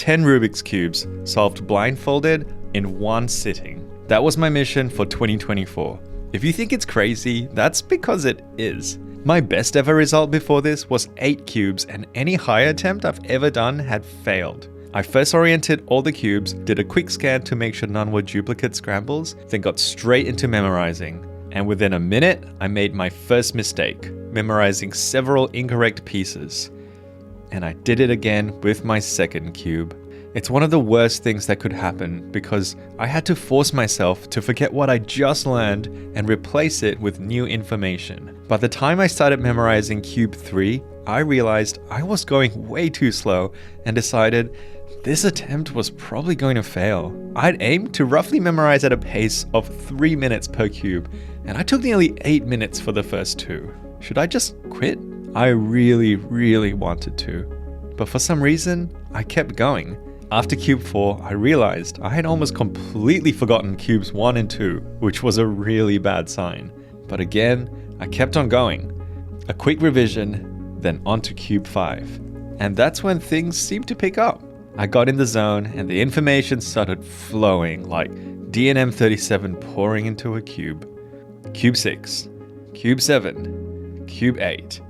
10 Rubik's Cubes solved blindfolded in one sitting. That was my mission for 2024. If you think it's crazy, that's because it is. My best ever result before this was 8 cubes, and any higher attempt I've ever done had failed. I first oriented all the cubes, did a quick scan to make sure none were duplicate scrambles, then got straight into memorizing. And within a minute, I made my first mistake, memorizing several incorrect pieces. And I did it again with my second cube. It's one of the worst things that could happen because I had to force myself to forget what I just learned and replace it with new information. By the time I started memorizing cube 3, I realized I was going way too slow and decided this attempt was probably going to fail. I'd aimed to roughly memorize at a pace of 3 minutes per cube, and I took nearly 8 minutes for the first 2. Should I just quit? I really wanted to, but for some reason, I kept going. After cube 4, I realized I had almost completely forgotten cubes 1 and 2, which was a really bad sign. But again, I kept on going. A quick revision, then on to cube 5. And that's when things seemed to pick up. I got in the zone and the information started flowing like DNM 37 pouring into a cube. Cube 6, cube 7, cube 8.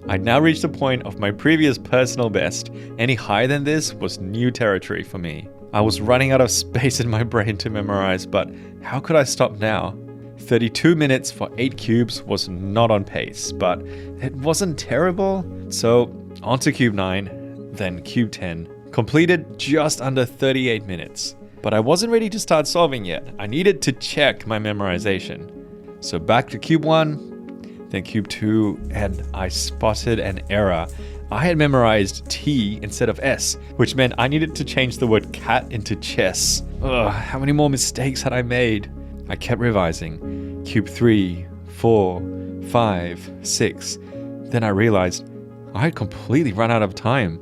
I'd now reached the point of my previous personal best. Any higher than this was new territory for me. I was running out of space in my brain to memorize, but how could I stop now? 32 minutes for 8 cubes was not on pace, but it wasn't terrible. So on to cube 9, then cube 10. Completed just under 38 minutes. But I wasn't ready to start solving yet. I needed to check my memorization. So back to cube 1. Then cube 2, and I spotted an error. I had memorized T instead of S, which meant I needed to change the word cat into chess. Ugh, how many more mistakes had I made? I kept revising. Cube 3, 4, 5, 6. Then I realized I had completely run out of time.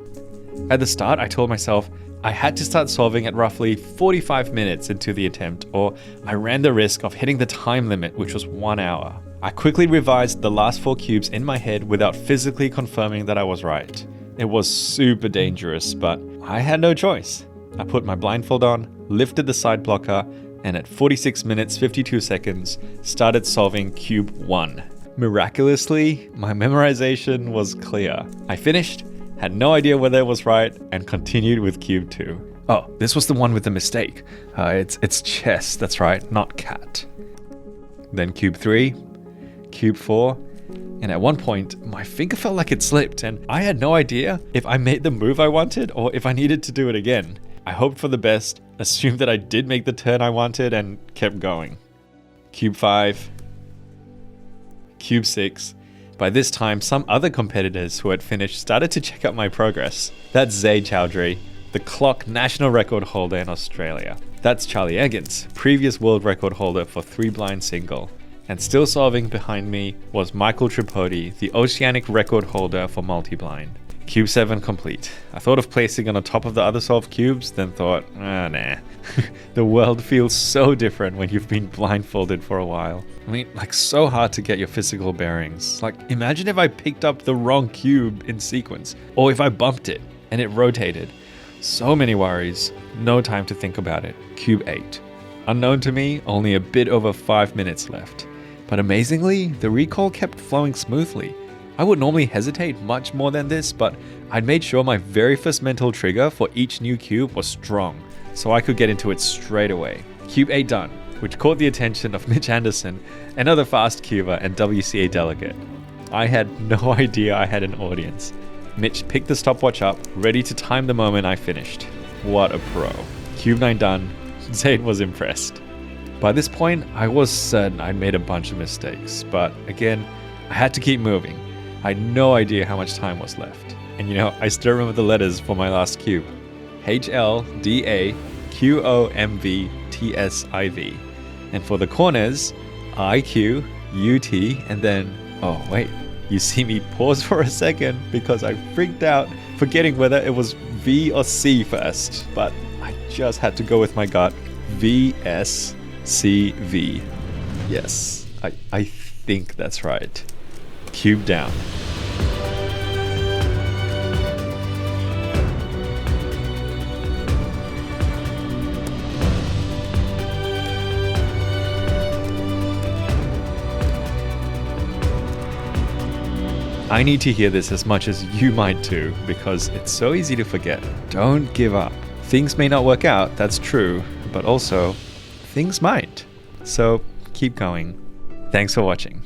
At the start, I told myself I had to start solving at roughly 45 minutes into the attempt, or I ran the risk of hitting the time limit, which was 1 hour. I quickly revised the last 4 cubes in my head without physically confirming that I was right. It was super dangerous, but I had no choice. I put my blindfold on, lifted the side blocker, and at 46 minutes 52 seconds, started solving cube 1. Miraculously, my memorization was clear. I finished, had no idea whether it was right, and continued with cube 2. Oh, this was the one with the mistake. It's chess, that's right, not cat. Then cube 3. Cube 4, and at one point my finger felt like it slipped and I had no idea if I made the move I wanted or if I needed to do it again. I hoped for the best, assumed that I did make the turn I wanted, and kept going. Cube 5, cube 6. By this time, some other competitors who had finished started to check out my progress. That's Zaid Chowdhury, the clock national record holder in Australia. That's Charlie Eggins, previous world record holder for 3-blind single. And still solving behind me was Michael Tripodi, the oceanic record holder for multi-blind. Cube 7 complete. I thought of placing on the top of the other solved cubes, then thought, nah. The world feels so different when you've been blindfolded for a while. I mean, like so hard to get your physical bearings. Like imagine if I picked up the wrong cube in sequence, or if I bumped it and it rotated. So many worries, no time to think about it. Cube 8. Unknown to me, only a bit over 5 minutes left. But amazingly, the recall kept flowing smoothly. I would normally hesitate much more than this, but I'd made sure my very first mental trigger for each new cube was strong, so I could get into it straight away. Cube 8 done, which caught the attention of Mitch Anderson, another fast cuber and WCA delegate. I had no idea I had an audience. Mitch picked the stopwatch up, ready to time the moment I finished. What a pro. Cube 9 done. Zaid was impressed. By this point, I was certain I'd made a bunch of mistakes, but again, I had to keep moving. I had no idea how much time was left. And I still remember the letters for my last cube. HLDAQOMVTSIV. And for the corners, IQUT, and then, oh wait, you see me pause for a second because I freaked out, forgetting whether it was V or C first, but I just had to go with my gut. VSCV. Yes, I think that's right. Cube down. I need to hear this as much as you might too, because it's so easy to forget. Don't give up. Things may not work out, that's true, but also things might. So keep going. Thanks for watching.